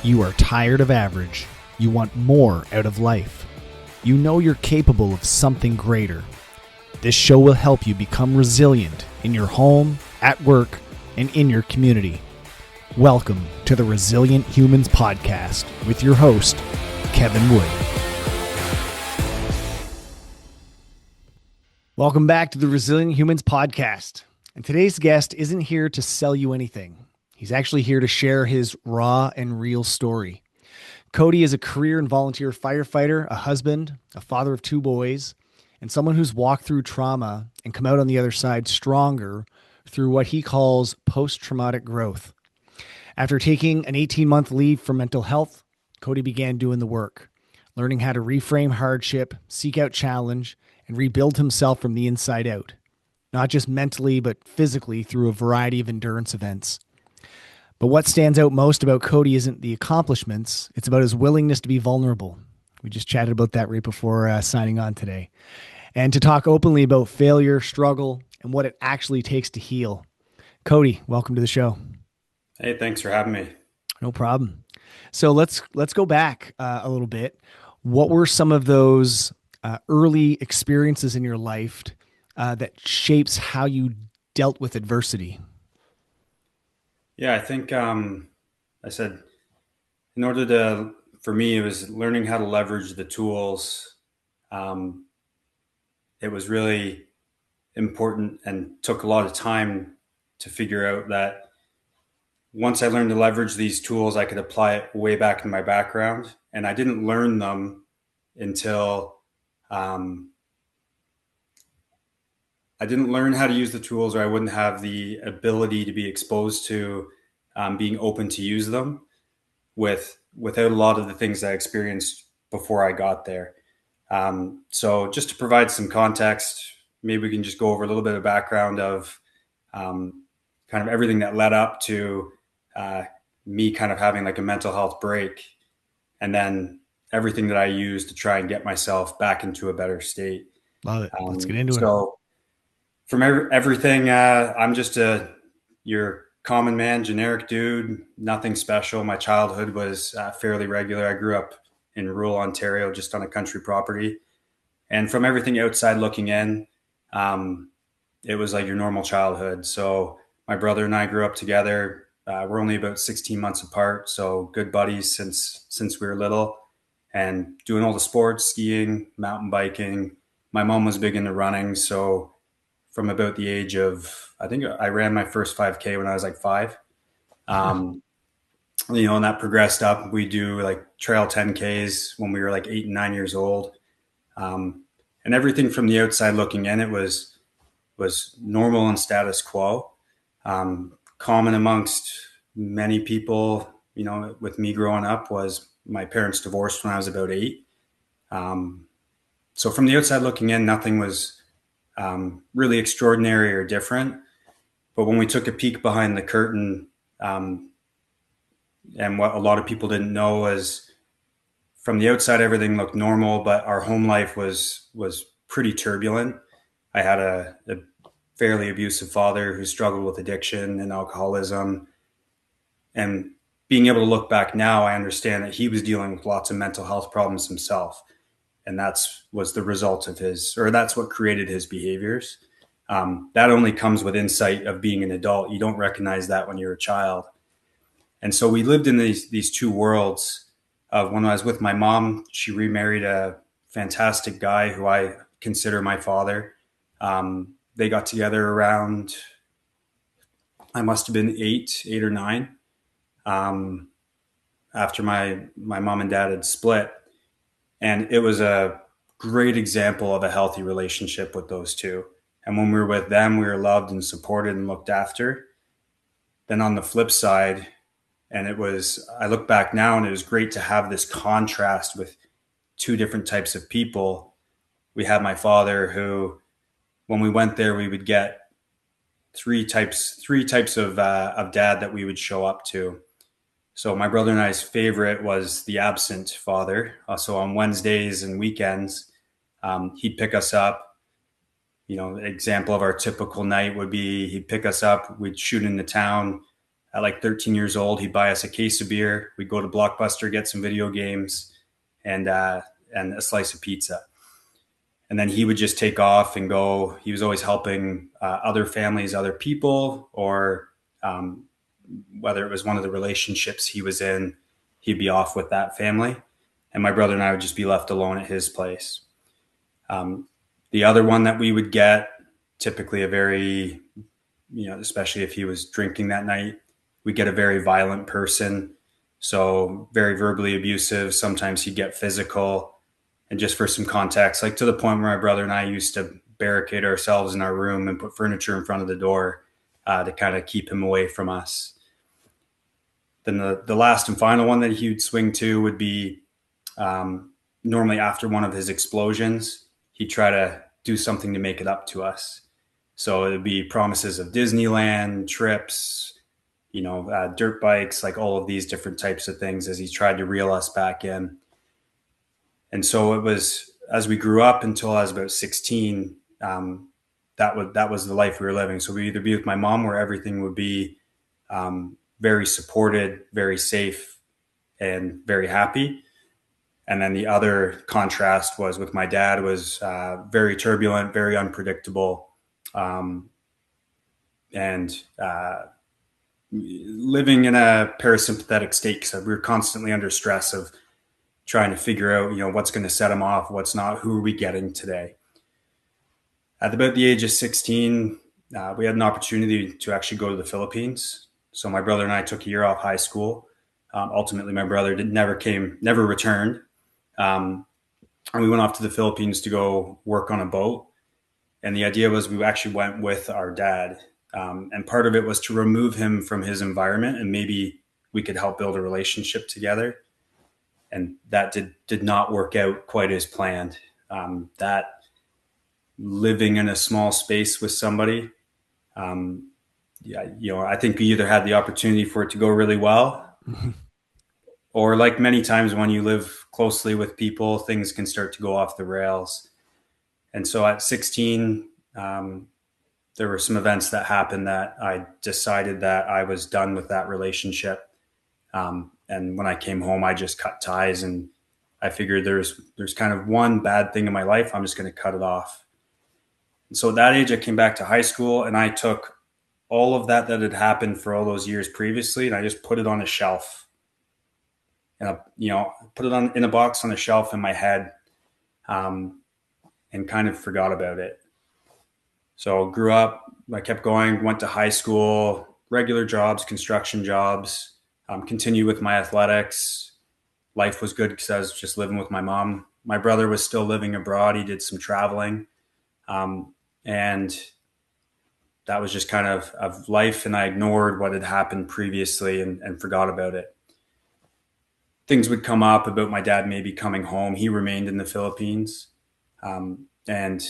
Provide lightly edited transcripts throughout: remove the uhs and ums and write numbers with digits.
You are tired of average. You want more out of life. You know you're capable of something greater. This show will help you become resilient in your home, at work, and in your community. Welcome to the Resilient Humans Podcast with your host, Kevin Wood. Welcome back to the Resilient Humans Podcast. And today's guest isn't here to sell you anything. He's actually here to share his raw and real story. Cody is a career and volunteer firefighter, a husband, a father of 2 boys, and someone who's walked through trauma and come out on the other side stronger through what he calls post-traumatic growth. After taking an 18-month leave for mental health, Cody began doing the work, learning how to reframe hardship, seek out challenge, and rebuild himself from the inside out, not just mentally, but physically through a variety of endurance events. But what stands out most about Cody isn't the accomplishments, it's about his willingness to be vulnerable. We just chatted about that right before signing on today. And to talk openly about failure, struggle, and what it actually takes to heal. Cody, welcome to the show. Hey, thanks for having me. No problem. So let's go back a little bit. What were some of those early experiences in your life that shapes how you dealt with adversity? Yeah, I think I said for me, it was learning how to leverage the tools. It was really important and took a lot of time to figure out that once I learned to leverage these tools, I could apply it way back in my background. And I didn't learn them until I didn't learn how to use the tools, or I wouldn't have the ability to be exposed to being open to use them without a lot of the things I experienced before I got there. So just to provide some context, maybe we can just go over a little bit of background of kind of everything that led up to me kind of having like a mental health break, and then everything that I used to try and get myself back into a better state. Love it. Let's get into it. So from everything, I'm just your common man, generic dude, nothing special. My childhood was fairly regular. I grew up in rural Ontario, just on a country property. And from everything outside looking in, it was like your normal childhood. So my brother and I grew up together. We're only about 16 months apart. So good buddies since we were little, and doing all the sports, skiing, mountain biking. My mom was big into running. So from about the age of, I think I ran my first 5K when I was like 5. And that progressed up. We do like trail 10Ks when we were like 8 and 9 years old. And everything from the outside looking in, it was normal and status quo. Common amongst many people, with me growing up, was my parents divorced when I was about 8. So from the outside looking in, nothing was really extraordinary or different. But when we took a peek behind the curtain, and what a lot of people didn't know was, from the outside, everything looked normal, but our home life was pretty turbulent. I had a fairly abusive father who struggled with addiction and alcoholism. And being able to look back now, I understand that he was dealing with lots of mental health problems himself. And that's what created his behaviors. That only comes with insight of being an adult. You don't recognize that when you're a child. And so we lived in these two worlds. When I was with my mom, she remarried a fantastic guy who I consider my father. They got together around, I must have been 8 or 9, after my mom and dad had split. And it was a great example of a healthy relationship with those two. And when we were with them, we were loved and supported and looked after. Then on the flip side, I look back now, and it was great to have this contrast with 2 different types of people. We had my father, who, when we went there, we would get three types of dad that we would show up to. So my brother and I's favorite was the absent father. So on Wednesdays and weekends, he'd pick us up. Example of our typical night would be, he'd pick us up, we'd shoot into town, at like 13 years old, he'd buy us a case of beer. We'd go to Blockbuster, get some video games, and a slice of pizza. And then he would just take off and go. He was always helping other families, other people, or whether it was one of the relationships he was in, he'd be off with that family. And my brother and I would just be left alone at his place. The other one that we would get, typically a very, especially if he was drinking that night, we get a very violent person. So very verbally abusive. Sometimes he'd get physical. And just for some context, like to the point where my brother and I used to barricade ourselves in our room and put furniture in front of the door to kind of keep him away from us. Then the last and final one that he would swing to would be normally after one of his explosions, he'd try to do something to make it up to us. So it would be promises of Disneyland, trips, dirt bikes, like all of these different types of things as he tried to reel us back in. And so it was, as we grew up until I was about 16, that was the life we were living. So we'd either be with my mom where everything would be very supported, very safe, and very happy. And then the other contrast was with my dad was very turbulent, very unpredictable, and living in a parasympathetic state because we were constantly under stress of trying to figure out, what's going to set him off, what's not, who are we getting today. At about the age of 16, we had an opportunity to actually go to the Philippines. So my brother and I took a year off high school. Ultimately, my brother never returned. And we went off to the Philippines to go work on a boat. And the idea was we actually went with our dad. And part of it was to remove him from his environment and maybe we could help build a relationship together. And that did not work out quite as planned. That living in a small space with somebody, I think we either had the opportunity for it to go really well, or like many times when you live closely with people, things can start to go off the rails. And so at 16, there were some events that happened that I decided that I was done with that relationship. And when I came home, I just cut ties and I figured there's kind of one bad thing in my life. I'm just going to cut it off. And so at that age, I came back to high school and I took all of that had happened for all those years previously, and I just put it on a shelf. And put it in a box on a shelf in my head, and kind of forgot about it. So grew up, I kept going, went to high school, regular jobs, construction jobs, continued with my athletics. Life was good because I was just living with my mom. My brother was still living abroad. He did some traveling. And that was just kind of life. And I ignored what had happened previously and forgot about it. Things would come up about my dad maybe coming home. He remained in the Philippines. And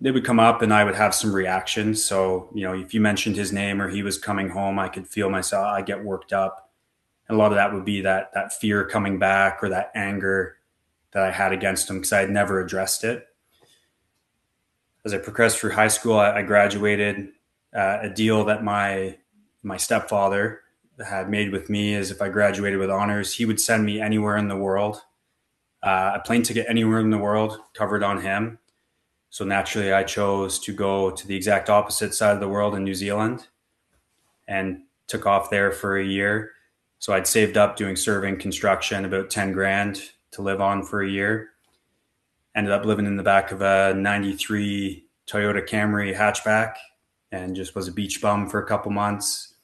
they would come up and I would have some reactions. So, if you mentioned his name or he was coming home, I could feel myself, I get worked up. And a lot of that would be that fear coming back or that anger that I had against him because I had never addressed it. As I progressed through high school, I graduated. A deal that my stepfather had made with me is if I graduated with honors, he would send me anywhere in the world. A plane ticket anywhere in the world covered on him. So naturally, I chose to go to the exact opposite side of the world in New Zealand and took off there for a year. So I'd saved up doing serving construction about 10 grand to live on for a year. Ended up living in the back of a 93 Toyota Camry hatchback and just was a beach bum for a couple months.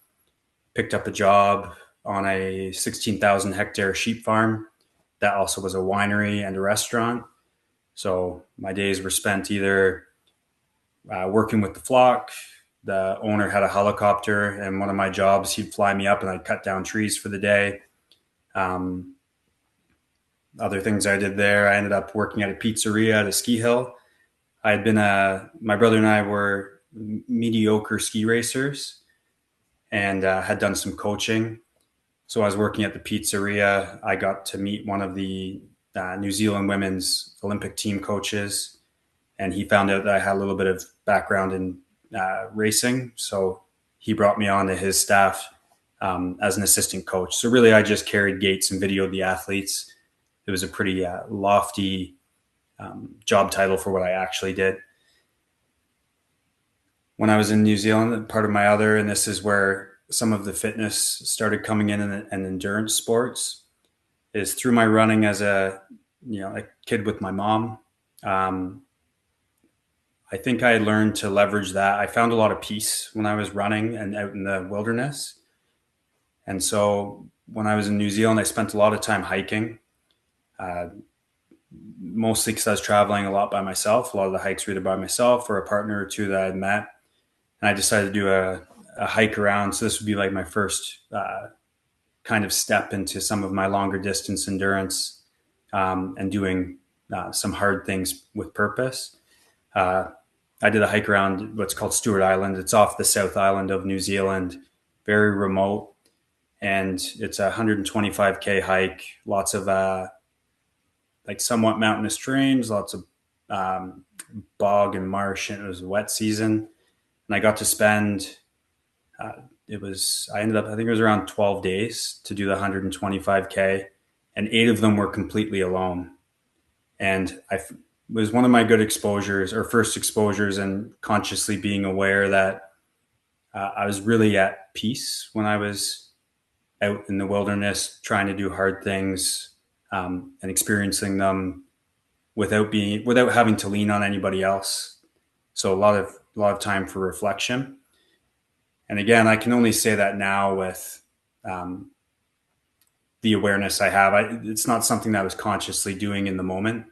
Picked up a job on a 16,000 hectare sheep farm. That also was a winery and a restaurant. So my days were spent either working with the flock. The owner had a helicopter, and one of my jobs, he'd fly me up and I'd cut down trees for the day. Other things I did there, I ended up working at a pizzeria at a ski hill. I had been my brother and I were mediocre ski racers and had done some coaching. So I was working at the pizzeria. I got to meet one of the New Zealand women's Olympic team coaches, and he found out that I had a little bit of background in racing. So he brought me on to his staff as an assistant coach. So really, I just carried gates and videoed the athletes. It was a pretty lofty job title for what I actually did. When I was in New Zealand, part of my other, and this is where some of the fitness started coming in and endurance sports, is through my running as a kid with my mom. Um, I think I learned to leverage that. I found a lot of peace when I was running and out in the wilderness. And so when I was in New Zealand, I spent a lot of time hiking, uh, mostly because I was traveling a lot by myself. A lot of the hikes were either by myself or a partner or two that I'd met. And I decided to do a hike around. So this would be like my first kind of step into some of my longer distance endurance, and doing some hard things with purpose. Uh, I did a hike around what's called Stewart Island. It's off the South Island of New Zealand, very remote, and it's a 125K hike. Lots of like somewhat mountainous terrains, lots of um, bog and marsh, and it was wet season. And I got to spend uh, I ended up, I think it was around 12 days to do the 125K, and 8 of them were completely alone. And it was one of my good exposures or first exposures, and consciously being aware that I was really at peace when I was out in the wilderness trying to do hard things, and experiencing them without having to lean on anybody else. So a lot of time for reflection. And again, I can only say that now with um, the awareness I have. It's not something that I was consciously doing in the moment.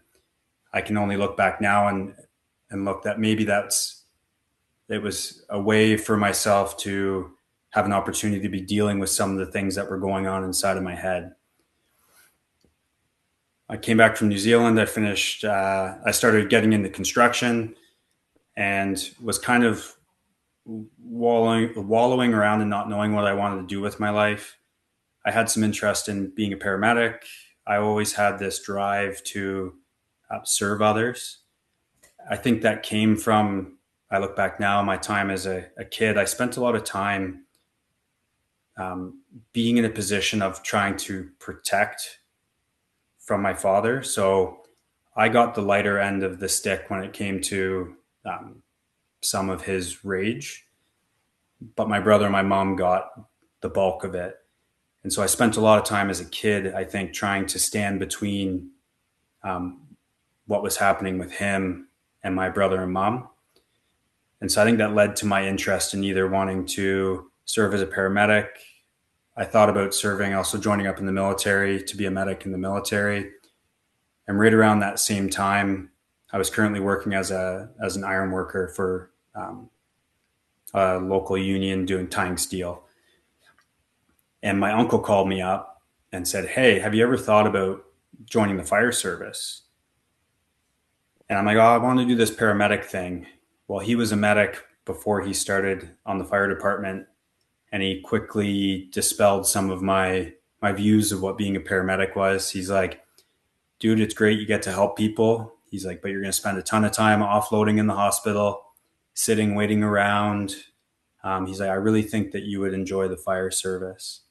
I can only look back now and look that maybe it was a way for myself to have an opportunity to be dealing with some of the things that were going on inside of my head. I came back from New Zealand. I started getting into construction and was kind of wallowing around and not knowing what I wanted to do with my life. I had some interest in being a paramedic. I always had this drive to serve others. I think that came from, I look back now, my time as a kid. I spent a lot of time being in a position of trying to protect from my father. So I got the lighter end of the stick when it came to some of his rage, but my brother and my mom got the bulk of it. And so I spent a lot of time as a kid, I think, trying to stand between um, what was happening with him and my brother and mom. And so I think that led to my interest in either wanting to serve as a paramedic. I thought about serving, also joining up in the military to be a medic in the military. And right around that same time, I was currently working as an iron worker for a local union doing tying steel. And my uncle called me up and said, "Hey, have you ever thought about joining the fire service?" And I'm like, "Oh, I want to do this paramedic thing." Well, he was a medic before he started on the fire department, and he quickly dispelled some of my views of what being a paramedic was. He's like, "Dude, it's great you get to help people." He's like, "But you're going to spend a ton of time offloading in the hospital, sitting, waiting around." He's like, "I really think that you would enjoy the fire service."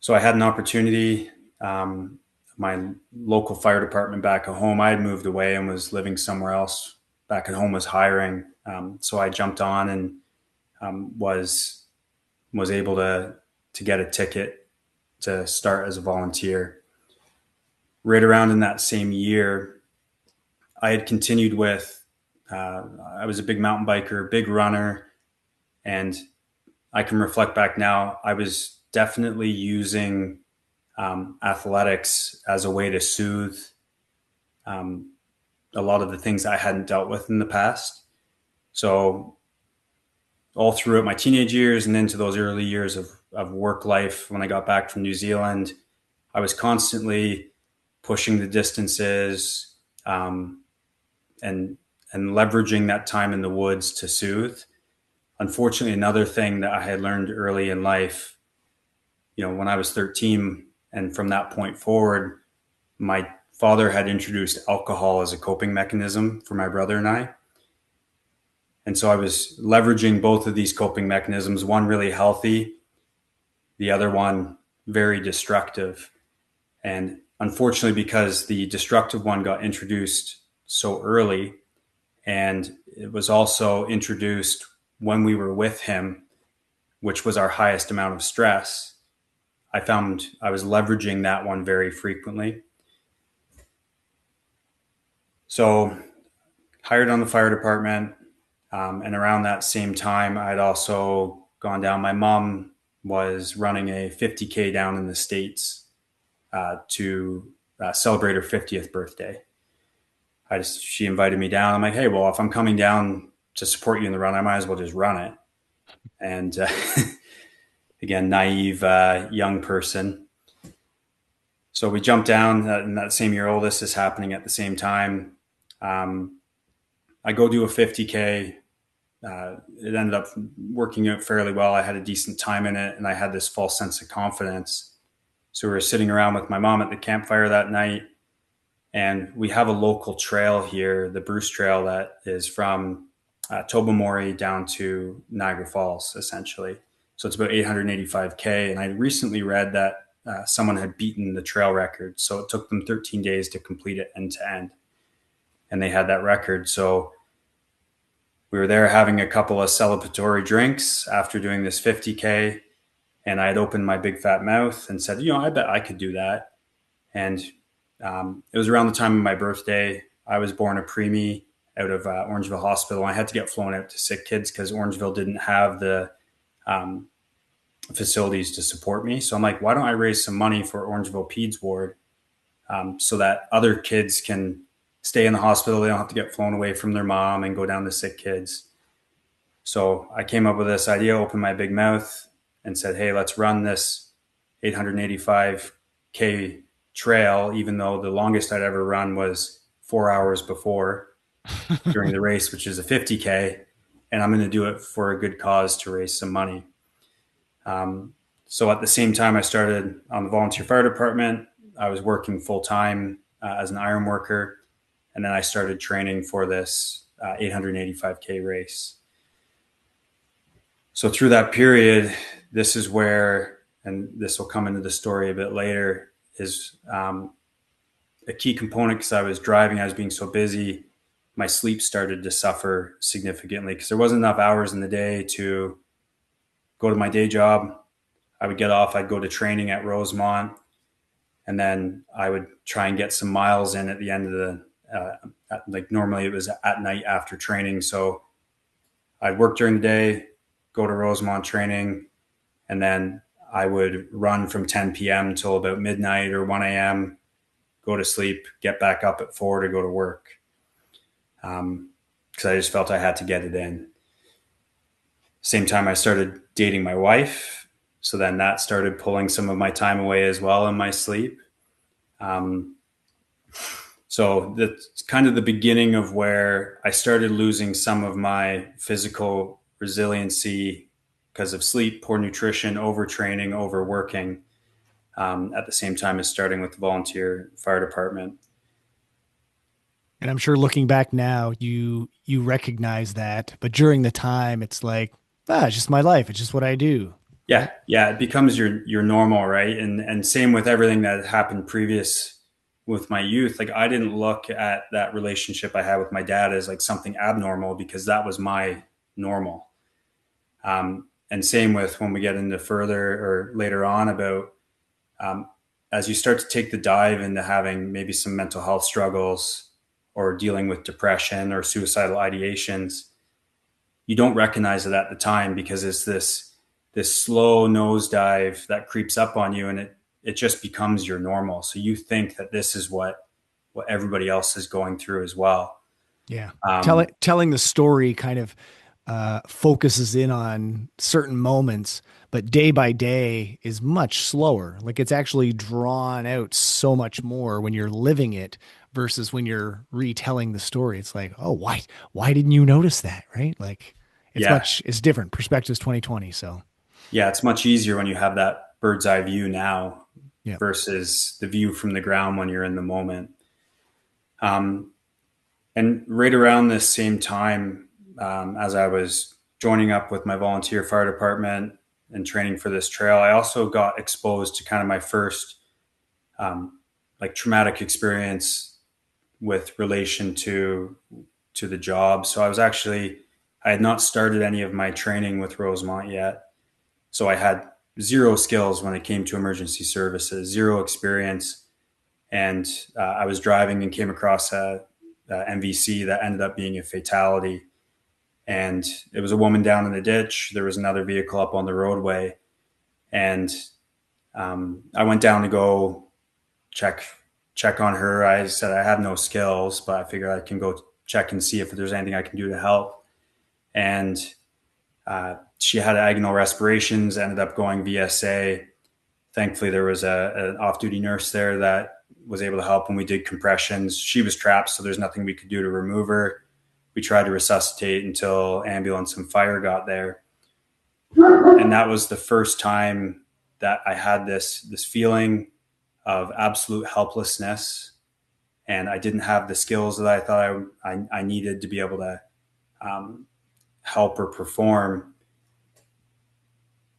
So I had an opportunity. My local fire department back at home, I had moved away and was living somewhere else. Back at home was hiring, so I jumped on and was able to get a ticket to start as a volunteer. Right around in that same year, I had continued with. I was a big mountain biker, big runner, and I can reflect back now. I was definitely using athletics as a way to soothe um, a lot of the things I hadn't dealt with in the past. So all throughout my teenage years and into those early years of work life, when I got back from New Zealand, I was constantly pushing the distances, and leveraging that time in the woods to soothe. Unfortunately, another thing that I had learned early in life, when I was 13, and from that point forward, my father had introduced alcohol as a coping mechanism for my brother and I. And so I was leveraging both of these coping mechanisms, one really healthy, the other one very destructive. And unfortunately, because the destructive one got introduced so early, and it was also introduced when we were with him, which was our highest amount of stress, I found I was leveraging that one very frequently. So, hired on the fire department. And around that same time, I'd also gone down. My mom was running a 50K down in the States to celebrate her 50th birthday. She invited me down. I'm like, hey, well, if I'm coming down to support you in the run, I might as well just run it. And again, naive young person. So we jumped down in that same year. All this is happening at the same time. I go do a 50K. It ended up working out fairly well. I had a decent time in it, and I had this false sense of confidence. So we were sitting around with my mom at the campfire that night, and we have a local trail here, the Bruce Trail, that is from Tobermory down to Niagara Falls, essentially. So it's about 885K. And I recently read that someone had beaten the trail record. So it took them 13 days to complete it end to end. And they had that record. So we were there having a couple of celebratory drinks after doing this 50K. And I had opened my big fat mouth and said, I bet I could do that. And it was around the time of my birthday. I was born a preemie out of Orangeville Hospital. I had to get flown out to sick kids because Orangeville didn't have the facilities to support me. So I'm like, why don't I raise some money for Orangeville Peds Ward so that other kids can stay in the hospital. They don't have to get flown away from their mom and go down to sick kids. So I came up with this idea, opened my big mouth and said, hey, let's run this 885K trail, even though the longest I'd ever run was 4 hours before during the race, which is a 50K. And I'm going to do it for a good cause to raise some money. So at the same time, I started on the volunteer fire department. I was working full time as an iron worker. And then I started training for this 885K race. So through that period, this is where, and this will come into the story a bit later, is a key component because I was driving, I was being so busy, my sleep started to suffer significantly because there wasn't enough hours in the day to go to my day job. I would get off, I'd go to training at Rosemont, and then I would try and get some miles in at the end of the, like normally it was at night after training. So I'd work during the day, go to Rosemont training, and then I would run from 10 p.m. till about midnight or 1 a.m., go to sleep, get back up at 4 to go to work. Because I just felt I had to get it in. Same time I started dating my wife. So then that started pulling some of my time away as well in my sleep. So that's kind of the beginning of where I started losing some of my physical resiliency because of sleep, poor nutrition, overtraining, overworking, at the same time as starting with the volunteer fire department. And I'm sure looking back now, you recognize that, but during the time, it's like, it's just my life. It's just what I do. Yeah, Right. yeah, it becomes your normal, right? And same with everything that happened previous with my youth. Like I didn't look at that relationship I had with my dad as like something abnormal because that was my normal. And same with when we get into further or later on about um, as you start to take the dive into having maybe some mental health struggles or dealing with depression or suicidal ideations, you don't recognize it at the time because it's this slow nosedive that creeps up on you, and it just becomes your normal. So you think that this is what everybody else is going through as well. Yeah. Um, Telling the story kind of focuses in on certain moments, but day by day is much slower. Like it's actually drawn out so much more when you're living it versus when you're retelling the story. It's like, oh, why didn't you notice that? Right? Like yeah, it's different. Perspective's 2020. So yeah, it's much easier when you have that bird's eye view now yeah. versus the view from the ground when you're in the moment. And right around this same time, as I was joining up with my volunteer fire department and training for this trail, I also got exposed to kind of my first like traumatic experience with relation to the job. So I had not started any of my training with Rosemont yet. So I had zero skills when it came to emergency services, zero experience. And I was driving and came across a MVC that ended up being a fatality. And it was a woman down in the ditch. There was another vehicle up on the roadway. And I went down to go check on her. I said I have no skills, but I figured I can go check and see if there's anything I can do to help. And she had agonal respirations, ended up going VSA. Thankfully, there was an off-duty nurse there that was able to help, and we did compressions. She was trapped, so there's nothing we could do to remove her. We tried to resuscitate until ambulance and fire got there. And that was the first time that I had this feeling of absolute helplessness, and I didn't have the skills that I thought I needed to be able to help or perform.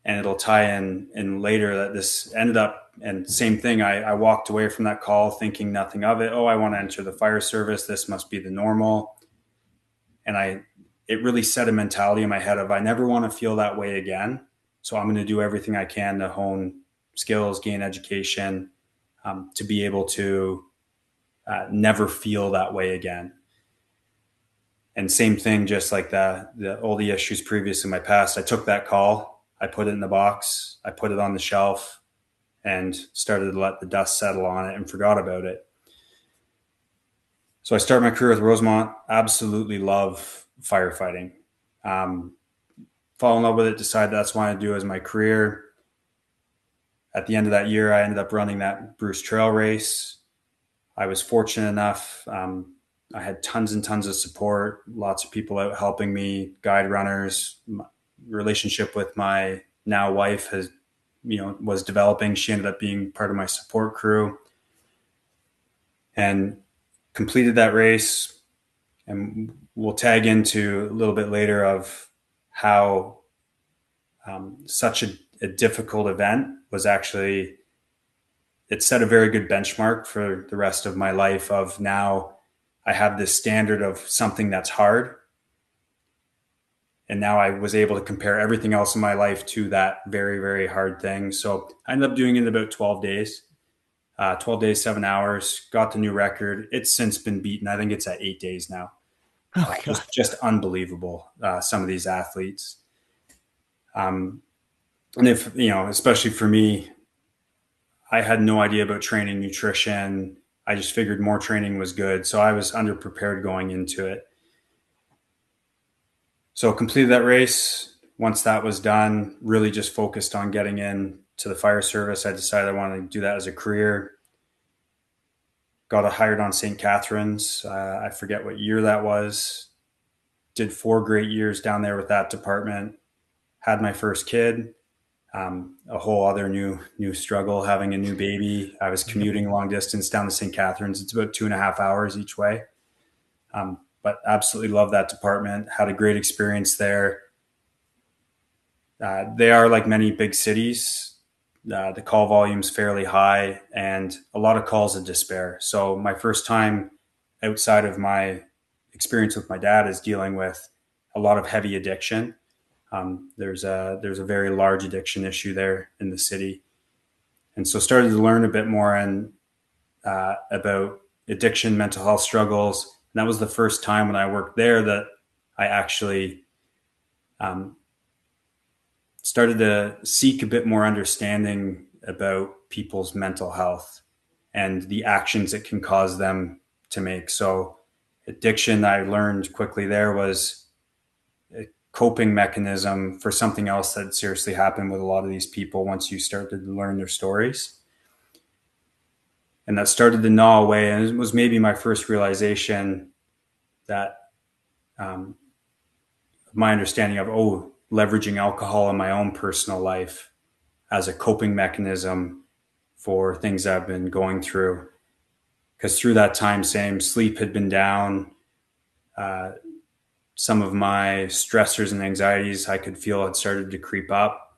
And it'll tie in later that this ended up, and same thing, I walked away from that call thinking nothing of it. Oh, I want to enter the fire service. This must be the normal. And it really set a mentality in my head of I never want to feel that way again. So I'm going to do everything I can to hone skills, gain education, to be able to never feel that way again. And same thing, just like all the issues previous in my past, I took that call, I put it in the box, I put it on the shelf, and started to let the dust settle on it and forgot about it. So I started my career with Rosemont, absolutely love firefighting. Fall in love with it, decided that's what I want to do as my career. At the end of that year, I ended up running that Bruce Trail race. I was fortunate enough. I had tons and tons of support, lots of people out helping me, guide runners. My relationship with my now wife was developing. She ended up being part of my support crew and completed that race. And we'll tag into a little bit later of how such a difficult event was actually, it set a very good benchmark for the rest of my life of now I have this standard of something that's hard. And now I was able to compare everything else in my life to that very, very hard thing. So I ended up doing it in about 12 days, 12 days, 7 hours, got the new record. It's since been beaten. I think it's at 8 days now. Oh my God. Just unbelievable. Some of these athletes. And if, especially for me, I had no idea about training, nutrition. I just figured more training was good. So I was underprepared going into it. So completed that race. Once that was done, really just focused on getting in to the fire service. I decided I wanted to do that as a career. Got hired on St. Catharines. I forget what year that was. Did 4 great years down there with that department. Had my first kid. A whole other new struggle, having a new baby. I was commuting long distance down to St. Catharines. It's about 2.5 hours each way. But absolutely love that department. Had a great experience there. They are like many big cities. The call volume's fairly high and a lot of calls of despair. So my first time outside of my experience with my dad is dealing with a lot of heavy addiction. There's a very large addiction issue there in the city. And so started to learn a bit more about addiction, mental health struggles. And that was the first time when I worked there that I actually started to seek a bit more understanding about people's mental health and the actions it can cause them to make. So addiction, I learned quickly there, was a coping mechanism for something else that seriously happened with a lot of these people once you started to learn their stories. And that started to gnaw away. And it was maybe my first realization that my understanding of, leveraging alcohol in my own personal life as a coping mechanism for things I've been going through. Because through that time, sleep had been down, some of my stressors and anxieties I could feel had started to creep up.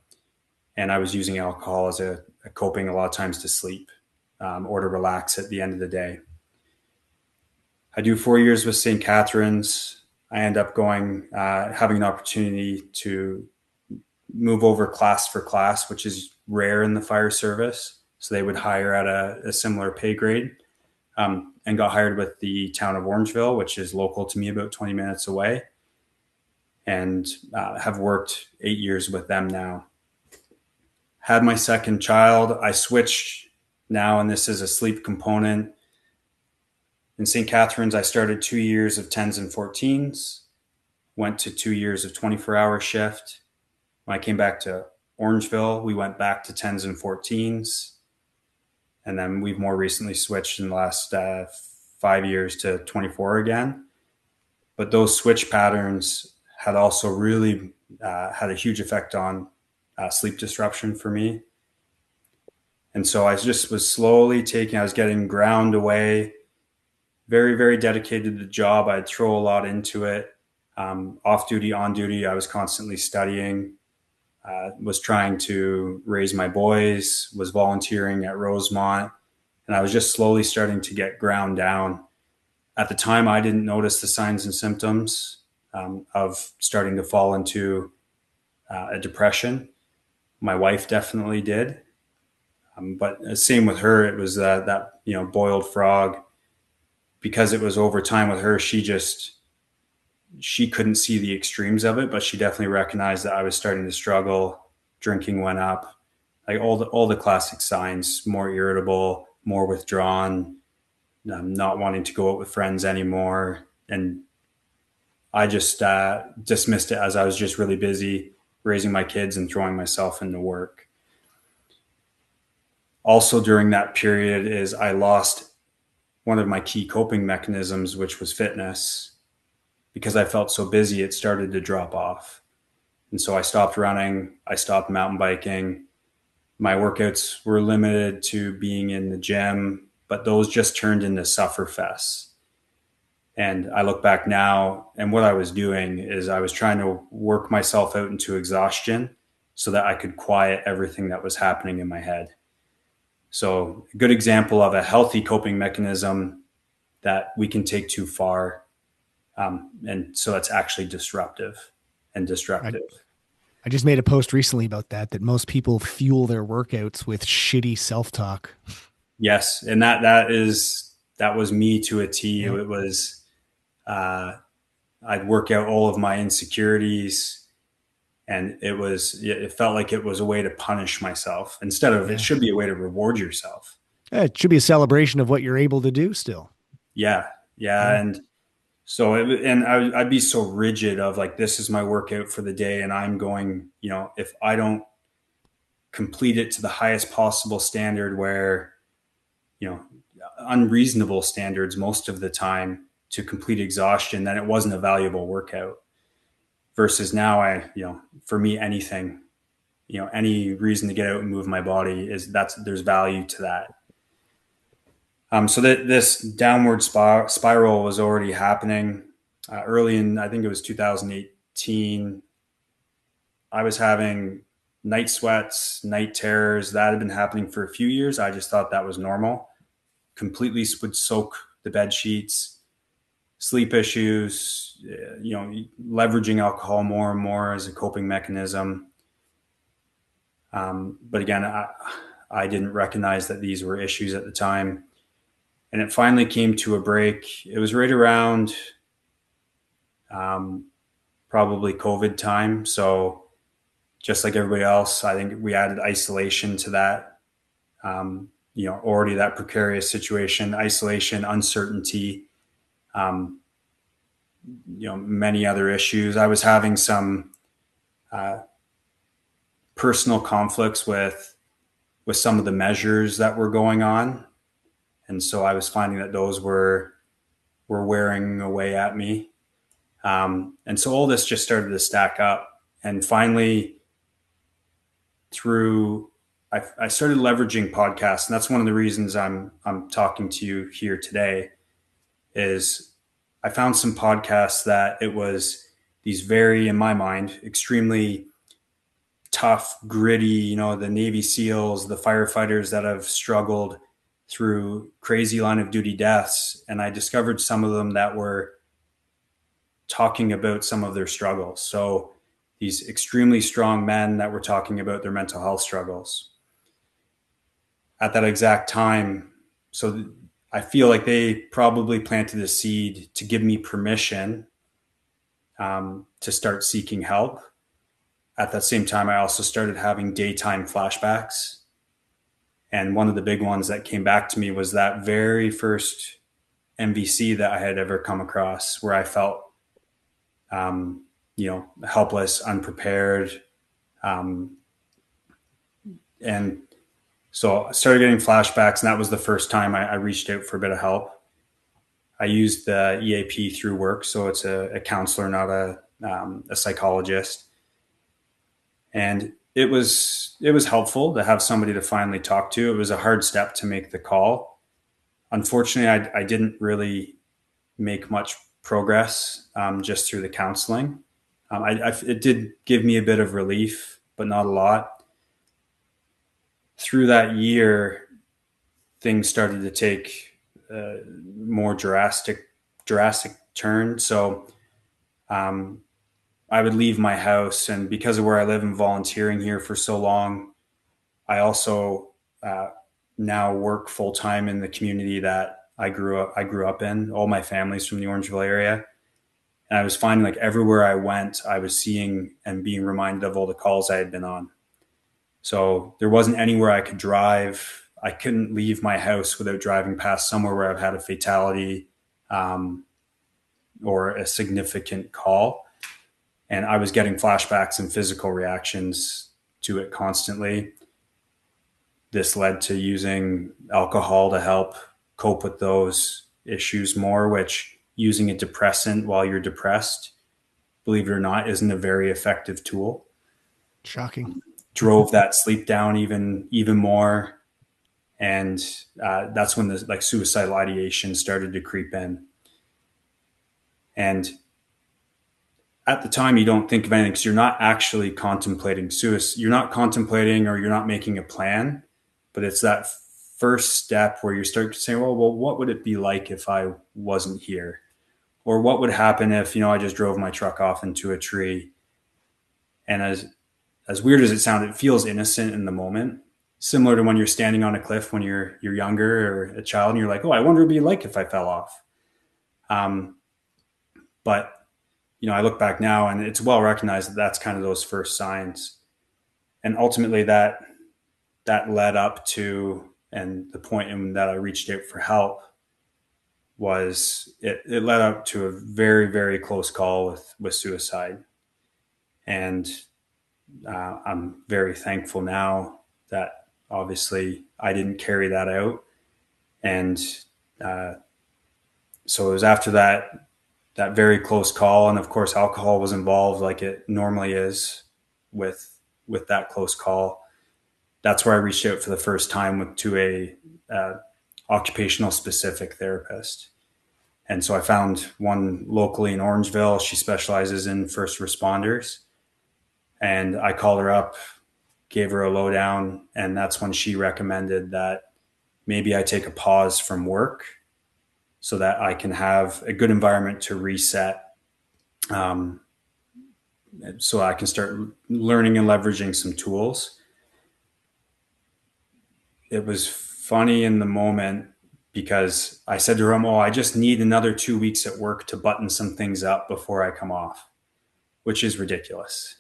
And I was using alcohol as a coping a lot of times to sleep or to relax at the end of the day. I do 4 years with St. Catharines. I end up going, having an opportunity to move over class for class, which is rare in the fire service. So they would hire at a similar pay grade, and got hired with the town of Orangeville, which is local to me, about 20 minutes away, and have worked 8 years with them now. Had my second child. I switched now, and this is a sleep component. In St. Catharines, I started 2 years of 10s and 14s, went to 2 years of 24-hour shift. When I came back to Orangeville, we went back to 10s and 14s. And then we've more recently switched in the last 5 years to 24 again. But those switch patterns had also really had a huge effect on sleep disruption for me. And so I just was slowly I was getting ground away, very, very dedicated to the job. I'd throw a lot into it. Off duty, on duty, I was constantly studying, was trying to raise my boys, was volunteering at Rosemont, and I was just slowly starting to get ground down. At the time, I didn't notice the signs and symptoms of starting to fall into a depression. My wife definitely did. But same with her, it was that boiled frog. Because it was over time with her, she couldn't see the extremes of it, but she definitely recognized that I was starting to struggle. Drinking went up, like all the classic signs: more irritable, more withdrawn, not wanting to go out with friends anymore. And I just dismissed it as I was just really busy raising my kids and throwing myself into work. Also during that period is I lost one of my key coping mechanisms, which was fitness. Because I felt so busy, it started to drop off. And so I stopped running. I stopped mountain biking. My workouts were limited to being in the gym, but those just turned into suffer fests. And I look back now, and what I was doing is I was trying to work myself out into exhaustion so that I could quiet everything that was happening in my head. So a good example of a healthy coping mechanism that we can take too far. And so it's actually disruptive and destructive. I just made a post recently about that most people fuel their workouts with shitty self-talk. Yes. And that was me to a T. Yeah. It was, I'd work out all of my insecurities, and it felt like it was a way to punish myself instead of, it should be a way to reward yourself. It should be a celebration of what you're able to do still. Yeah. And so, I'd be so rigid of like, this is my workout for the day, and I'm going, if I don't complete it to the highest possible standard, where, unreasonable standards most of the time to complete exhaustion, then it wasn't a valuable workout. Versus now, for me, anything, any reason to get out and move my body there's value to that. So that this downward spiral was already happening early in, I think it was 2018. I was having night sweats, night terrors. That had been happening for a few years. I just thought that was normal. Completely would soak the bed sheets, sleep issues, leveraging alcohol more and more as a coping mechanism. But again, I didn't recognize that these were issues at the time. And it finally came to a break. It was right around probably COVID time. So just like everybody else, I think we added isolation to that. Already that precarious situation, isolation, uncertainty, many other issues. I was having some personal conflicts with some of the measures that were going on. And so I was finding that those were wearing away at me. And so all this just started to stack up. And finally, I started leveraging podcasts. And that's one of the reasons I'm talking to you here today, is I found some podcasts that it was these very, in my mind, extremely tough, gritty, the Navy SEALs, the firefighters that have struggled through crazy line of duty deaths. And I discovered some of them that were talking about some of their struggles. So these extremely strong men that were talking about their mental health struggles at that exact time. So I feel like they probably planted a seed to give me permission to start seeking help. At that same time, I also started having daytime flashbacks. And one of the big ones that came back to me was that very first MVC that I had ever come across, where I felt, helpless, unprepared. And so I started getting flashbacks, and that was the first time I reached out for a bit of help. I used the EAP through work, so it's a counselor, not a psychologist. And it was helpful to have somebody to finally talk to. It was a hard step to make the call. Unfortunately, I didn't really make much progress just through the counseling. It did give me a bit of relief, but not a lot. Through that year, things started to take more drastic turn. So I would leave my house, and because of where I live and volunteering here for so long, I also now work full time in the community that I grew up in. All my family's from the Orangeville area, and I was finding like everywhere I went, I was seeing and being reminded of all the calls I had been on. So there wasn't anywhere I could drive. I couldn't leave my house without driving past somewhere where I've had a fatality or a significant call. And I was getting flashbacks and physical reactions to it constantly. This led to using alcohol to help cope with those issues more, which using a depressant while you're depressed, believe it or not, isn't a very effective tool. Shocking. Drove that sleep down even more. And that's when the suicidal ideation started to creep in. And at the time, you don't think of anything because you're not actually contemplating suicide. You're not contemplating, or you're not making a plan, but it's that first step where you start saying, well, what would it be like if I wasn't here? Or what would happen if, I just drove my truck off into a tree? And as weird as it sounds, it feels innocent in the moment, similar to when you're standing on a cliff when you're younger or a child, and you're like, oh, I wonder what it'd be like if I fell off. But I look back now, and it's well recognized that that's kind of those first signs. And ultimately that led up to, and the point in that I reached out for help was it led up to a very, very close call with suicide. And I'm very thankful now that obviously I didn't carry that out. And so it was after that very close call, and of course alcohol was involved, like it normally is with that close call. That's where I reached out for the first time to a occupational specific therapist. And so I found one locally in Orangeville. She specializes in first responders, and I called her up, gave her a lowdown, and that's when she recommended that maybe I take a pause from work so that I can have a good environment to reset, so I can start learning and leveraging some tools. It was funny in the moment because I said to her, oh, I just need another 2 weeks at work to button some things up before I come off, which is ridiculous.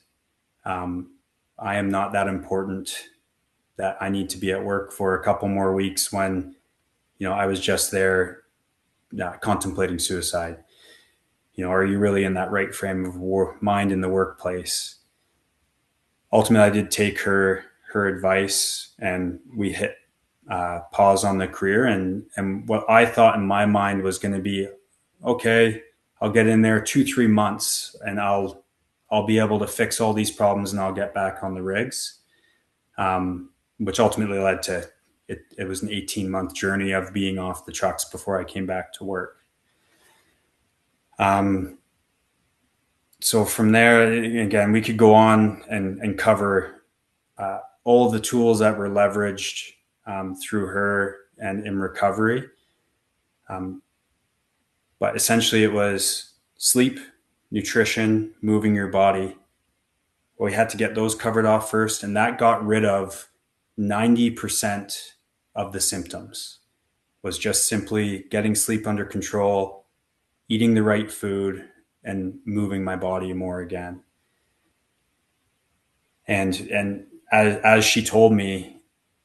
I am not that important that I need to be at work for a couple more weeks when, I was just there contemplating suicide. Are you really in that right frame of mind in the workplace? Ultimately, I did take her advice, and we hit pause on the career. And what I thought in my mind was going to be, okay, I'll get in there 2-3 months, and I'll be able to fix all these problems, and I'll get back on the rigs, which ultimately led to it was an 18-month journey of being off the trucks before I came back to work. So from there, again, we could go on and cover all the tools that were leveraged through her and in recovery. Um, but essentially, it was sleep, nutrition, moving your body. Well, we had to get those covered off first, and that got rid of 90% of the symptoms. Was just simply getting sleep under control, eating the right food, and moving my body more again. And as she told me,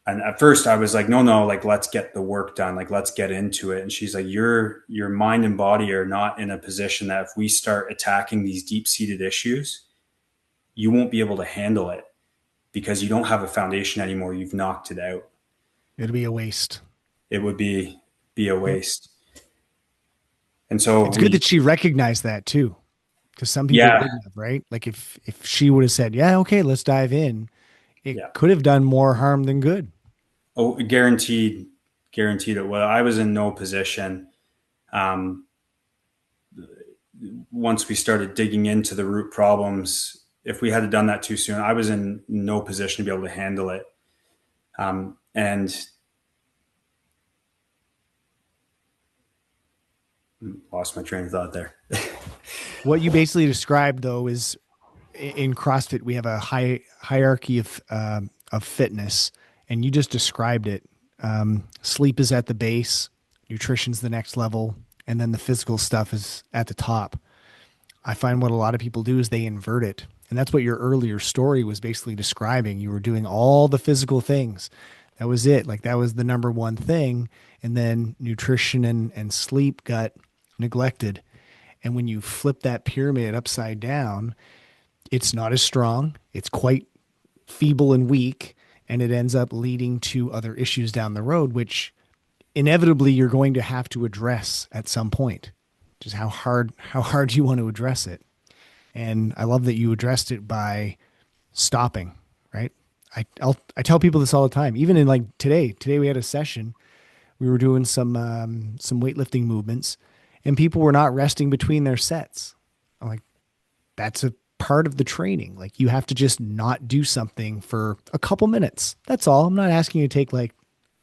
and at first I was like, no, like let's get the work done, like let's get into it. And she's like, your mind and body are not in a position that if we start attacking these deep seated issues, you won't be able to handle it because you don't have a foundation anymore. You've knocked it out. It'll be a waste. It would be a Yep. waste. And so It's good we, that she recognized that too, because some people yeah, wouldn't have, right? Like if she would have said, "Yeah, okay, let's dive in," it yeah. could have done more harm than good. Oh, guaranteed it. Well, I was in no position. Um, Once we started digging into the root problems, if we had done that too soon, I was in no position to be able to handle it. And lost my train of thought there. What you basically described though is in CrossFit we have a hierarchy of fitness, and you just described it. Sleep is at the base, nutrition's the next level, and then the physical stuff is at the top. I find what a lot of people do is they invert it. And that's what your earlier story was basically describing. You were doing all the physical things. That was it. Like that was the number one thing. And then nutrition and sleep got neglected. And when you flip that pyramid upside down, it's not as strong. It's quite feeble and weak. And it ends up leading to other issues down the road, which inevitably you're going to have to address at some point. Just how hard you want to address it. And I love that you addressed it by stopping, right? I tell people this all the time. Even in like today we had a session. We were doing some weightlifting movements, and people were not resting between their sets. I'm like, that's a part of the training. Like you have to just not do something for a couple minutes. That's all. I'm not asking you to take like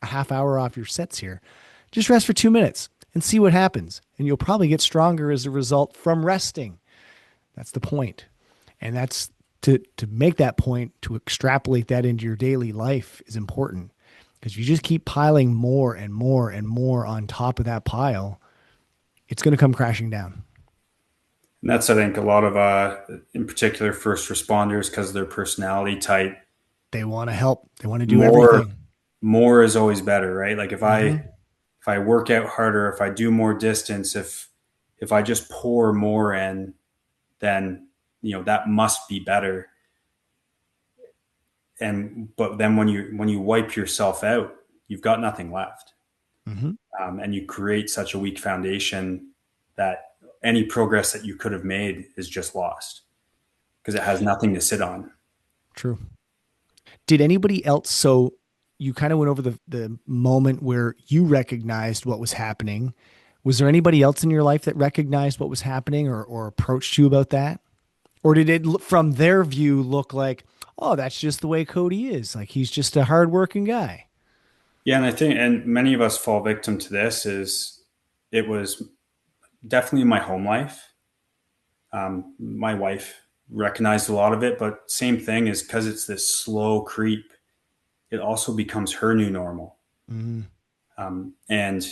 a half hour off your sets here. Just rest for 2 minutes and see what happens. And you'll probably get stronger as a result from resting. That's the point. And that's to make that point, to extrapolate that into your daily life is important, because you just keep piling more and more and more on top of that pile, it's going to come crashing down. And that's, I think, a lot of, in particular, first responders, because of their personality type, They want to help. They want to do more everything. more is always better, right? Like Mm-hmm. if I work out harder, if I do more distance, if I just pour more in, then that must be better. And but then when you wipe yourself out, you've got nothing left, Mm-hmm. and you create such a weak foundation that any progress that you could have made is just lost because it has nothing to sit on. True. Did anybody else? So you kind of went over the moment where you recognized what was happening. Was there anybody else in your life that recognized what was happening, or approached you about that? Or did it, from their view, look like, oh, that's just the way Cody is? Like he's just a hardworking guy. Yeah, and I think, and many of us fall victim to this. Is it was definitely my home life. My wife recognized a lot of it, but same thing is because it's this slow creep. It also becomes her new normal, Mm-hmm. and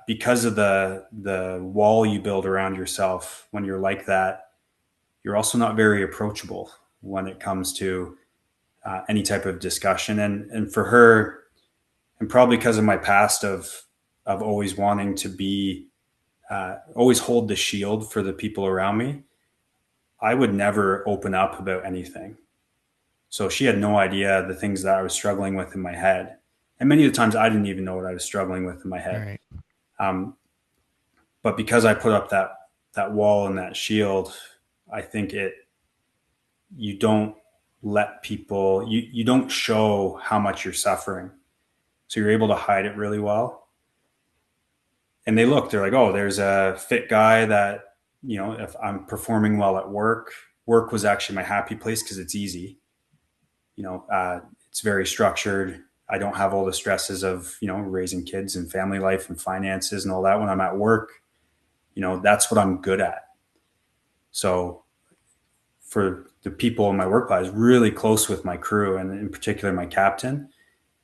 because of the wall you build around yourself when you're like that, you're also not very approachable when it comes to any type of discussion. And for her, and probably because of my past of always wanting to be always hold the shield for the people around me, I would never open up about anything. So she had no idea the things that I was struggling with in my head. And many of the times I didn't even know what I was struggling with in my All head. right. Um, but because I put up that wall and that shield, I think you don't let people, you don't show how much you're suffering. So you're able to hide it really well. And they're like, oh, there's a fit guy that if I'm performing well at work, work was actually my happy place because it's easy. It's very structured. I don't have all the stresses of, raising kids and family life and finances and all that when I'm at work. That's what I'm good at. So for the people in my work, I was really close with my crew and in particular my captain.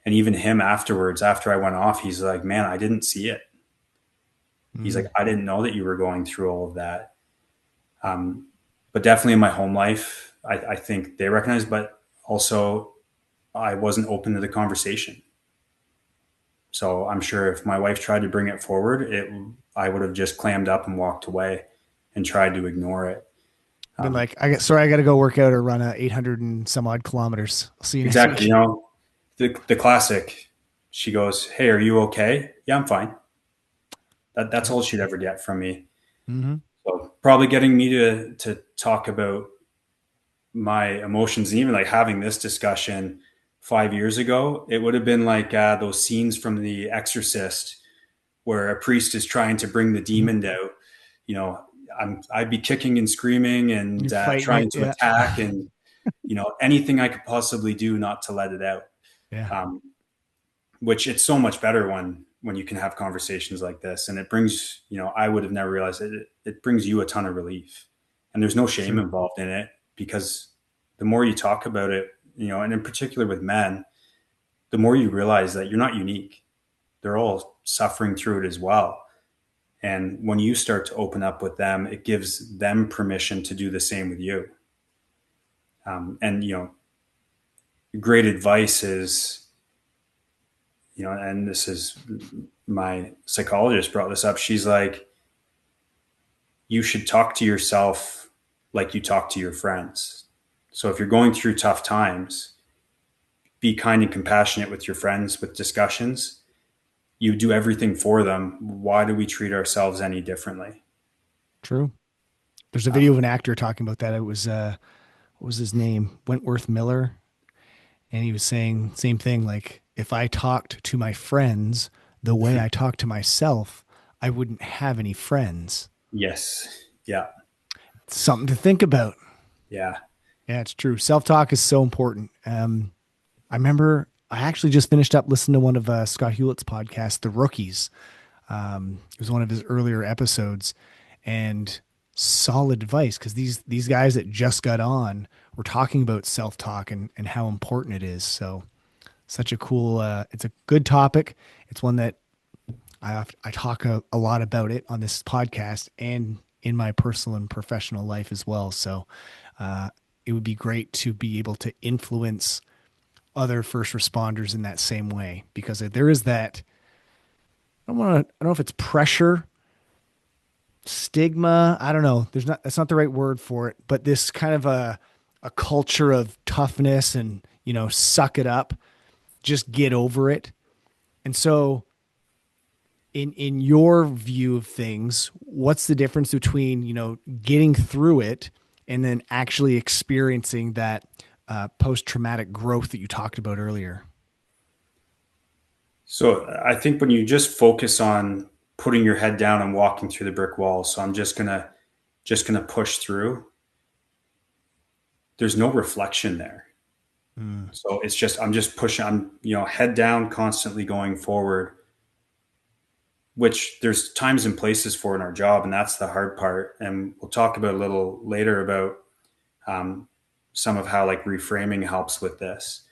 And even him afterwards, after I went off, he's like, man, I didn't see it. He's like, Mm. I didn't know that you were going through all of that. But definitely in my home life, I think they recognize, but also I wasn't open to the conversation. So I'm sure if my wife tried to bring it forward, I would have just clammed up and walked away and tried to ignore it. Been Um, like, sorry, I got to go work out or run 800 and some odd kilometers. I'll see you next exactly. week. The classic, she goes, hey, are you okay? Yeah, I'm fine. That's Yep. all she'd ever get from me. Mm-hmm. So probably getting me to talk about my emotions and even like having this discussion 5 years ago, it would have been like those scenes from The Exorcist where a priest is trying to bring the Mm-hmm. demon out. You know, I'd be kicking and screaming and You're fighting trying it. to Yeah. attack and anything I could possibly do not to let it out. Yeah. Um, which it's so much better when you can have conversations like this, and it brings I would have never realized it brings you a ton of relief, and there's no shame True. involved in it because the more you talk about it, and in particular with men, the more you realize that you're not unique. They're all suffering through it as well. And when you start to open up with them, it gives them permission to do the same with you. And great advice is, and this is my psychologist brought this up. She's like, you should talk to yourself like you talk to your friends. So if you're going through tough times, be kind and compassionate with your friends with discussions. You do everything for them. Why do we treat ourselves any differently? True. There's a video of Um, an actor talking about that. It was, what was his name? Wentworth Miller. And he was saying same thing. Like if I talked to my friends the way I talk to myself, I wouldn't have any friends. yes. Yeah. Something to think about. Yeah. Yeah, it's true. Self-talk is so important. I remember I actually just finished up listening to one of Scott Hewlett's podcasts, The Rookies. It was one of his earlier episodes, and solid advice because these guys that just got on were talking about self-talk and how important it is. So such a cool. It's a good topic. It's one that I talk a lot about it on this podcast and in my personal and professional life as well. So uh, it would be great to be able to influence other first responders in that same way because there is that. I don't know if it's pressure, stigma. I don't know. That's not the right word for it, but this kind of a culture of toughness and, suck it up, just get over it. And so in your view of things, what's the difference between, getting through it and then actually experiencing that post traumatic growth that you talked about earlier? So I think when you just focus on putting your head down and walking through the brick wall, so I'm just gonna push through. There's no reflection there. Mm. So it's just I'm just pushing. I'm head down, constantly going forward. Which there's times and places for in our job, and that's the hard part. And we'll talk about a little later about um, some of how like reframing helps with this.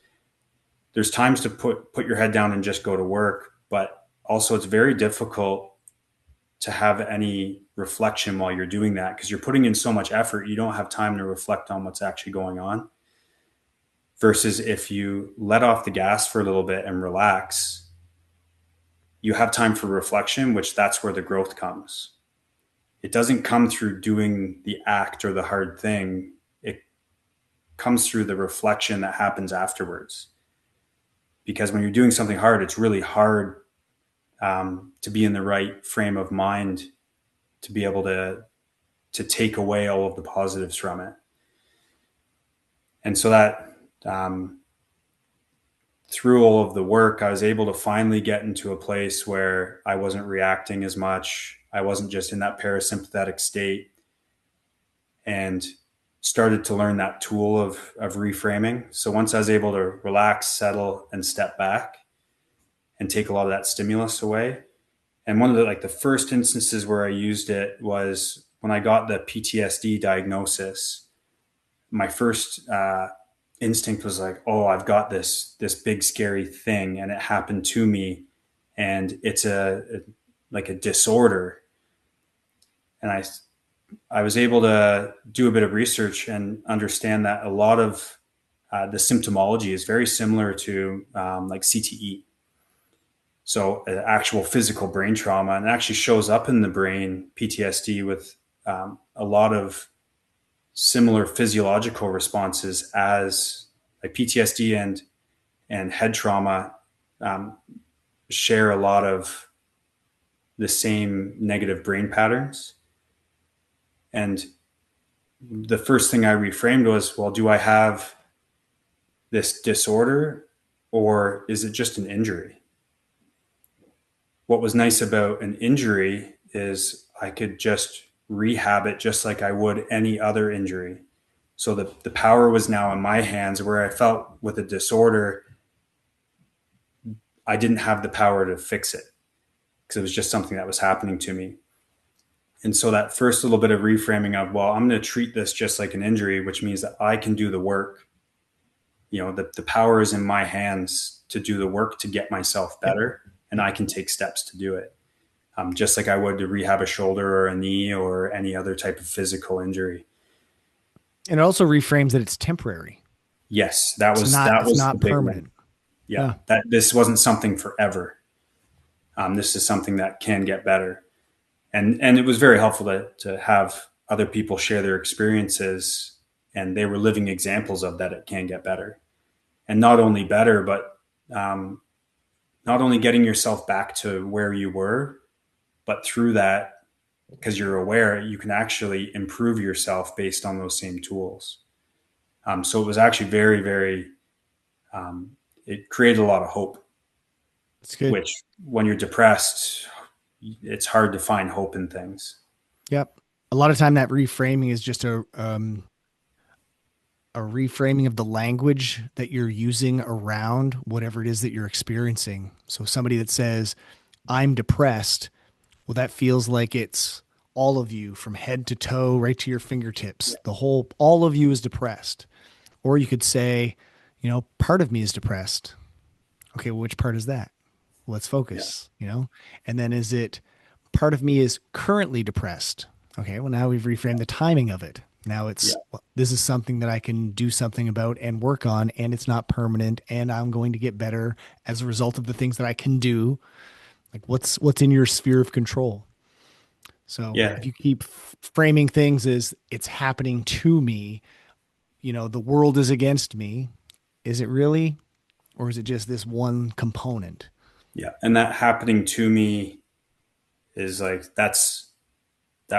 There's times to put your head down and just go to work, but also it's very difficult to have any reflection while you're doing that because you're putting in so much effort. You don't have time to reflect on what's actually going on. Versus if you let off the gas for a little bit and relax, you have time for reflection, which that's where the growth comes. It doesn't come through doing the act or the hard thing. It comes through the reflection that happens afterwards. Because when you're doing something hard, it's really hard to be in the right frame of mind to be able to take away all of the positives from it. And so that through all of the work, I was able to finally get into a place where I wasn't reacting as much. I wasn't just in that parasympathetic state. and started to learn that tool of reframing. So once I was able to relax, settle, and step back and take a lot of that stimulus away. And one of the first instances where I used it was when I got the PTSD diagnosis. My first instinct was like, oh, I've got this big scary thing, and it happened to me, and it's like a disorder. And I was able to do a bit of research and understand that a lot of the symptomology is very similar to like CTE. So actual physical brain trauma, and it actually shows up in the brain, PTSD, with a lot of similar physiological responses as like PTSD and head trauma um, share a lot of the same negative brain patterns. And the first thing I reframed was, well, do I have this disorder or is it just an injury? What was nice about an injury is I could just rehab it just like I would any other injury. So the power was now in my hands, where I felt with a disorder, I didn't have the power to fix it because it was just something that was happening to me. And so that first little bit of reframing of, well, I'm going to treat this just like an injury, which means that I can do the work. The power is in my hands to do the work to get myself Yep. better, and I can take steps to do it. Just like I would to rehab a shoulder or a knee or any other type of physical injury. And it also reframes that it's temporary. Yes, that It's was not that it's was the not big one. permanent. Yeah, Yeah. that this wasn't something forever. This is something that can get better, and it was very helpful to have other people share their experiences, and they were living examples of that it can get better, and not only better, but um, not only getting yourself back to where you were, but through that, because you're aware, you can actually improve yourself based on those same tools. So it was actually very, very, it created a lot of hope, It's good. which when you're depressed, it's hard to find hope in things. Yep. A lot of time that reframing is just a reframing of the language that you're using around whatever it is that you're experiencing. So somebody that says, I'm depressed, well, that feels like it's all of you from head to toe, right to your fingertips. All of you is depressed. Or you could say, part of me is depressed. Okay, well, which part is that? Let's Yeah. focus, And then is it part of me is currently depressed? Okay, well, now we've reframed the timing of it. Now Yeah. well, this is something that I can do something about and work on, and it's not permanent, and I'm going to get better as a result of the things that I can do. Like what's in your sphere of control? So Yeah. if you keep framing things as it's happening to me, the world is against me. Is it really? Or is it just this one component? Yeah. And that happening to me is like, that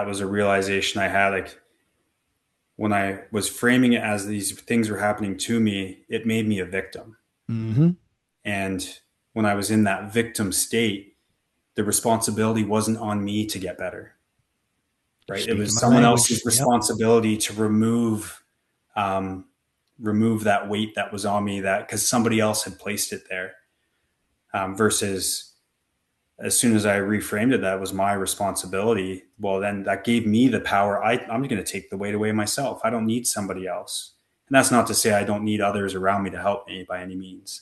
was a realization I had. Like when I was framing it as these things were happening to me, it made me a victim. Mm-hmm. And when I was in that victim state, the responsibility wasn't on me to get better, You're right? It speaking was my someone else's language. Yep. responsibility to um, remove that weight that was on me, that because somebody else had placed it there. Versus as soon as I reframed it, that was my responsibility. Well, then that gave me the power. I'm going to take the weight away myself. I don't need somebody else. And that's not to say I don't need others around me to help me by any means.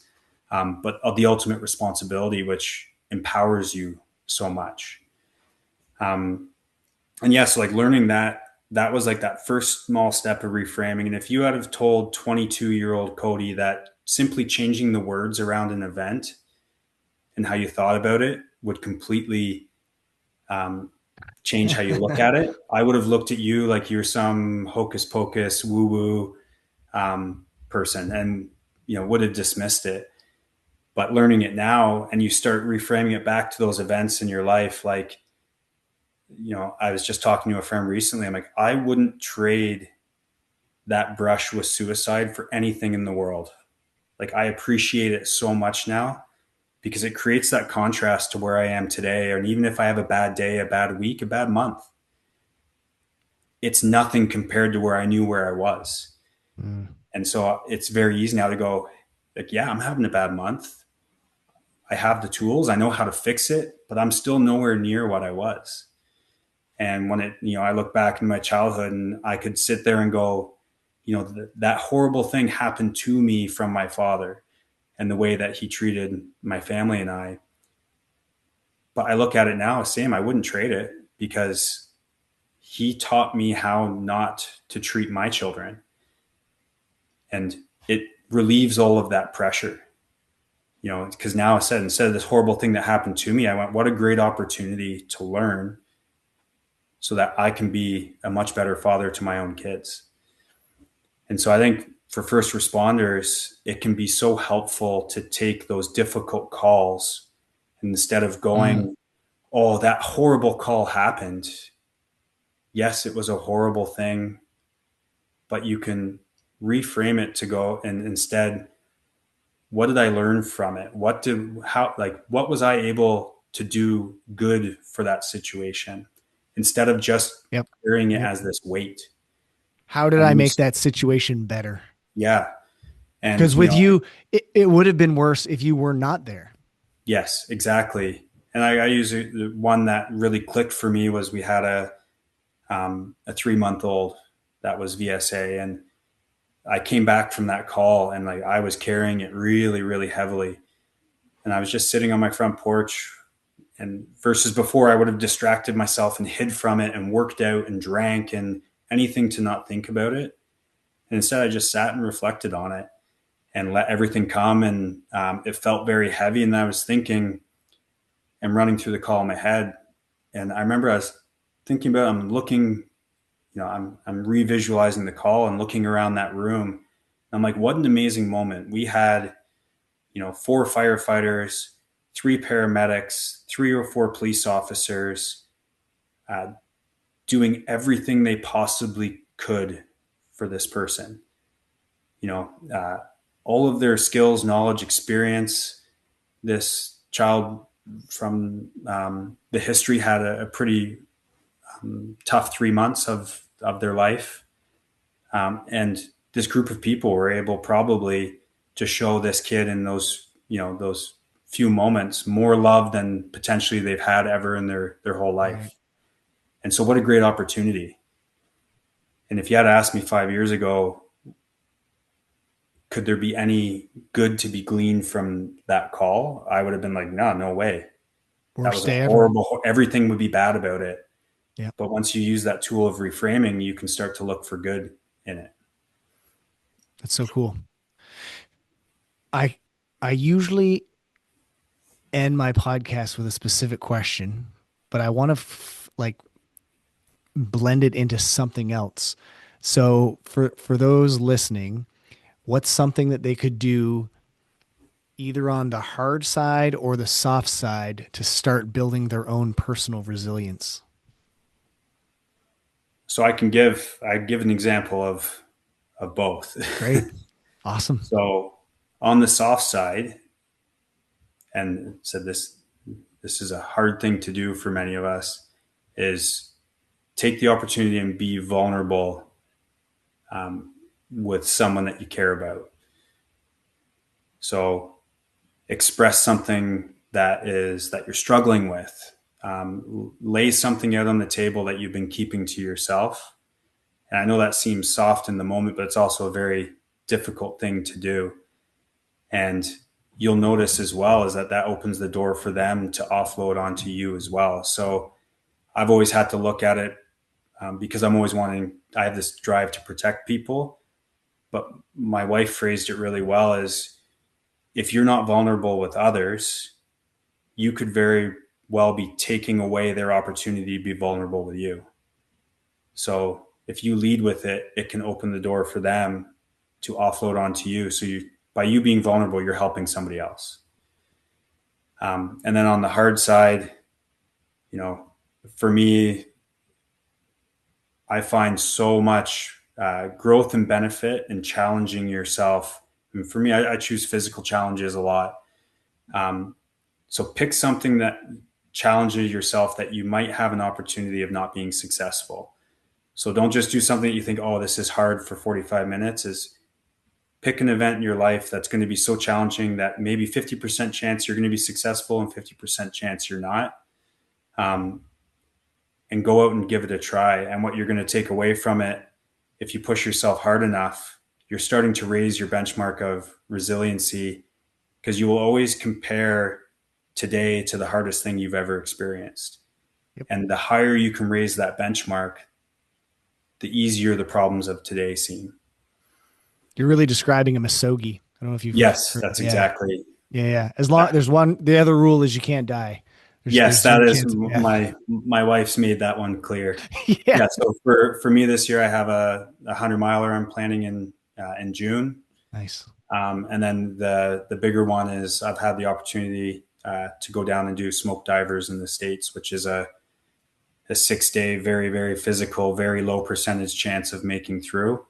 But of the ultimate responsibility, which empowers you so much. Um, and yes, yeah, so like learning that was like that first small step of reframing. And if you had have told 22-year-old Cody that simply changing the words around an event and how you thought about it would completely um, change how you look at it, I would have looked at you like you're some hocus pocus woo woo person, and would have dismissed it. But learning it now, and you start reframing it back to those events in your life, like I was just talking to a friend recently. I'm like, I wouldn't trade that brush with suicide for anything in the world. Like I appreciate it so much now because it creates that contrast to where I am today. And even if I have a bad day, a bad week, a bad month, it's nothing compared to where I knew where I was. Mm. And so it's very easy now to go like, yeah, I'm having a bad month. I have the tools. I know how to fix it, but I'm still nowhere near what I was. And when I look back in my childhood and I could sit there and go, that horrible thing happened to me from my father and the way that he treated my family and I. But I look at it now, same, I wouldn't trade it because he taught me how not to treat my children. And it relieves all of that pressure, because now I said, instead of this horrible thing that happened to me, I went, what a great opportunity to learn so that I can be a much better father to my own kids. And so I think for first responders, it can be so helpful to take those difficult calls, and instead of Mm. going, oh, that horrible call happened. Yes, it was a horrible thing, but you can reframe it to go and instead, what did I learn from it? What was I able to do good for that situation instead of just Yep. carrying it Yep. as this weight? How did And I when you, make that situation better? yeah. And, Because with you, it would have been worse if you were not there. yes, exactly. And I use the one that really clicked for me was we had a 3-month old that was VSA, and I came back from that call and like I was carrying it really, really heavily. And I was just sitting on my front porch, and versus before I would have distracted myself and hid from it and worked out and drank and anything to not think about it. And instead I just sat and reflected on it and let everything come. And it felt very heavy. And I was thinking and running through the call in my head. And I remember I was thinking about, I'm looking, I'm revisualizing the call and looking around that room. I'm like, what an amazing moment. We had, 4 firefighters, 3 paramedics, 3 or 4 police officers, uh, doing everything they possibly could for this person. You know, uh, all of their skills, knowledge, experience. This child from the history had a pretty tough 3 months of their life. And this group of people were able probably to show this kid in those few moments more love than potentially they've had ever in their whole Right. life. And so what a great opportunity. And if you had asked me 5 years ago, could there be any good to be gleaned from that call? I would have been like, no way. That Worst was a day ever. horrible, everything would be bad about it. Yeah. But once you use that tool of reframing, you can start to look for good in it. That's so cool. I I usually end my podcast with a specific question, but I want to like blend it into something else. So for those listening, what's something that they could do either on the hard side or the soft side to start building their own personal resilience? So I give an example of both. Great. Awesome. So on the soft side, and said this is a hard thing to do for many of us, is take the opportunity and be vulnerable um, with someone that you care about. So express something that you're struggling with. Lay something out on the table that you've been keeping to yourself. And I know that seems soft in the moment, but it's also a very difficult thing to do. And you'll notice as well is that opens the door for them to offload onto you as well. So I've always had to look at it because I have this drive to protect people. But my wife phrased it really well as, if you're not vulnerable with others, you could very well be taking away their opportunity to be vulnerable with you. So if you lead with it, it can open the door for them to offload onto you. So by you being vulnerable, you're helping somebody else. And then on the hard side, you know, for me, I find so much growth and benefit in challenging yourself. And for me, I choose physical challenges a lot. Um, so pick something that challenges yourself that you might have an opportunity of not being successful. So don't just do something that you think, oh, this is hard for 45 minutes. Is pick an event in your life that's going to be so challenging that maybe 50% chance you're going to be successful and 50% chance you're not. And go out and give it a try. And what you're going to take away from it, if you push yourself hard enough, you're starting to raise your benchmark of resiliency, because you will always compare today to the hardest thing you've ever experienced. Yep. And the higher you can raise that benchmark, the easier the problems of today seem. You're really describing a misogi. I don't know if you've Yes, heard. that's exactly. Yeah. As long there's one, the other rule is you can't die. Yes, that is yeah. my wife's made that one clear. Yeah. Yeah. So for me this year, I have a 100-miler I'm planning in June. Nice. And then the bigger one is I've had the opportunity to go down and do smoke divers in the States, which is a 6-day, very, very physical, very low percentage chance of making through.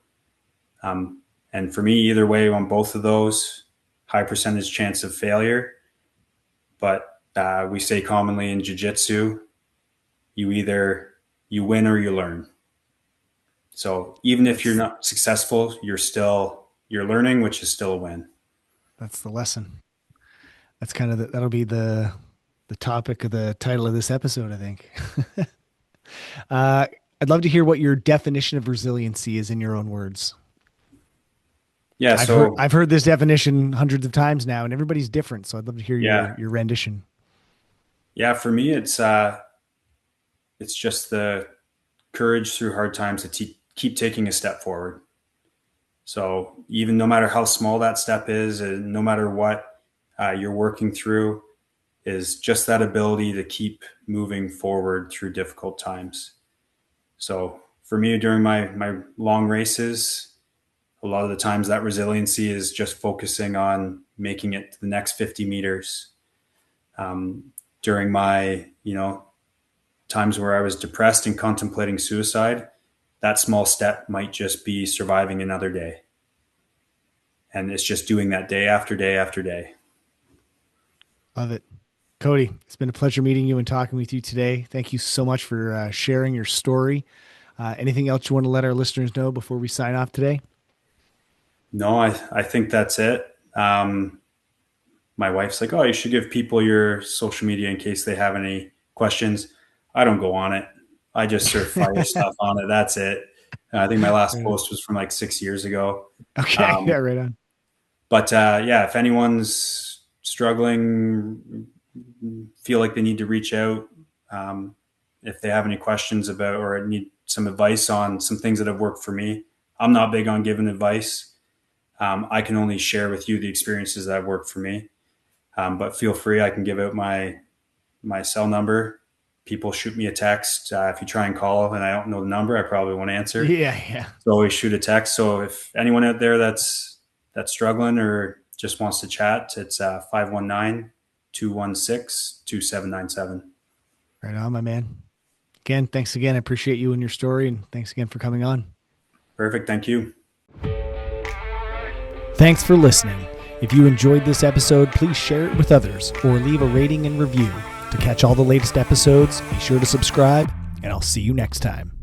And for me, either way, on both of those, high percentage chance of failure. But we say commonly in jiu-jitsu, you win or you learn. So even if you're not successful, you're learning, which is still a win. That's the lesson. That's kind of that'll be the topic of the title of this episode, I think. I'd love to hear what your definition of resiliency is in your own words. Yeah, I've heard this definition hundreds of times now, and everybody's different. So I'd love to hear your rendition. Yeah, for me, it's just the courage through hard times to keep taking a step forward. So even no matter how small that step is, and no matter what you're working through, is just that ability to keep moving forward through difficult times. So for me, during my long races, a lot of the times that resiliency is just focusing on making it to the next 50 meters. During my, times where I was depressed and contemplating suicide, that small step might just be surviving another day. And it's just doing that day after day after day. Love it. Cody, it's been a pleasure meeting you and talking with you today. Thank you so much for sharing your story. Anything else you want to let our listeners know before we sign off today? No, I think that's it. My wife's like, oh, you should give people your social media in case they have any questions. I don't go on it. I just surf fire stuff on it. That's it. I think my last post was from like 6 years ago. Okay. Yeah, right on. But if anyone's struggling, feel like they need to reach out, if they have any questions about or need some advice on some things that have worked for me. I'm not big on giving advice. I can only share with you the experiences that have worked for me. But feel free. I can give out my cell number. People shoot me a text. If you try and call and I don't know the number, I probably won't answer. Yeah. So always shoot a text. So if anyone out there that's struggling or just wants to chat, it's 519-216-2797. Right on, my man. Again, thanks again. I appreciate you and your story, and thanks again for coming on. Perfect. Thank you. Thanks for listening. If you enjoyed this episode, please share it with others or leave a rating and review. To catch all the latest episodes, be sure to subscribe, and I'll see you next time.